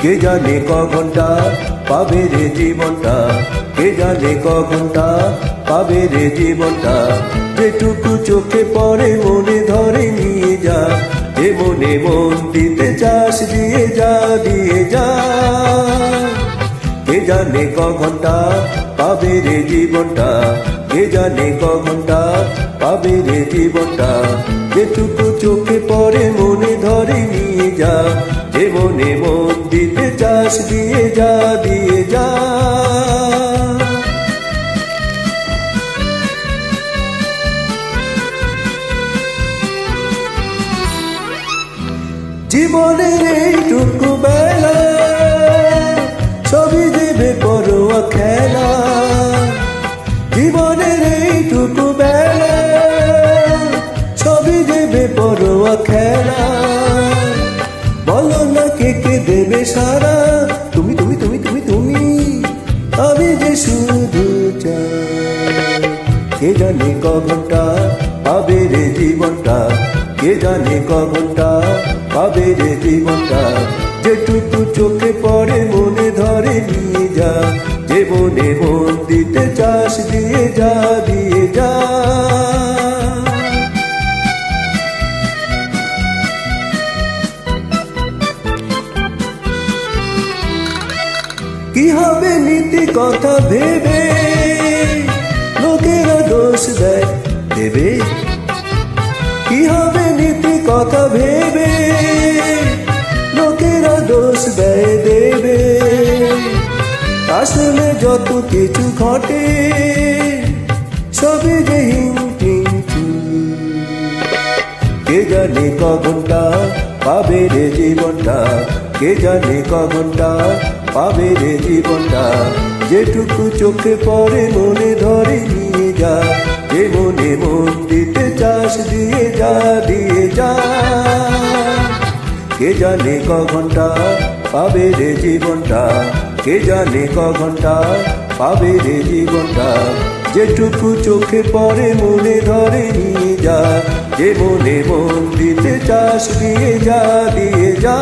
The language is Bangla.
কে জানে ক ঘন্টা পাবে রে জীবনটা, কে জানে ক ঘন্টা পাবে রে জীবনটা। যেটুকু চোখে পড়ে মনে ধরে নিয়ে যা, যে মনে মন দিতে চাস দিয়ে যা, দিয়ে যা। কে জানে ক ঘন্টা পাবে রে জীবনটা, কে জানে ক ঘন্টা পাবে রে জীবনটা। যেটুকু চোখে পড়ে মনে ধরে নিয়ে যা, যে মনে মন দিতে চাস দিয়ে যা, দিয়ে যা। জীবনের এইটুকু বেলা সবই দেবে পরোয়া খেলা, জীবনের এইটুকু বেলা সবই দেবে পরোয়া খেলা। বলো না কে কে দেবে সারা, তুমি তুমি তুমি তুমি তুমি, আমি যে শুধু চাই। কে জানে ক ঘন্টা পাবে রে জীবনটা, কে জানে ক ঘন্টা পাবে রে জীবনটা। যেটুকু চোখে পড়ে মনে ধরে নিয়ে যা, যে মনে মন দিতে চাস দিয়ে যা, দিয়ে যা। কি হবে নীতি কথা ভেবে লোকেরা দোষ দেয় দেবে, কি হবে নীতি কথা ভেবে লোকেরা দোষ দেয় দেবে। আসলে যত কিছু ঘটে সবই যে হিংসি। কে জানে ক ঘন্টা পাবে রে জীবনটা, কে জানে ক ঘন্টা পাবে রে জীবনটা। যেটুকু চোখে পড়ে মনে ধরে নিয়ে যা, যে মনে মন দিতে চাস দিয়ে যা, দিয়ে যা। কে জানে ক ঘন্টা পাবে রে জীবনটা, কে জানে ক ঘন্টা পাবে রে জীবনটা। যেটুকু চোখে পড়ে মনে ধরে নিয়ে যা, যে মনে মন দিতে চাস দিয়ে যা, দিয়ে যা।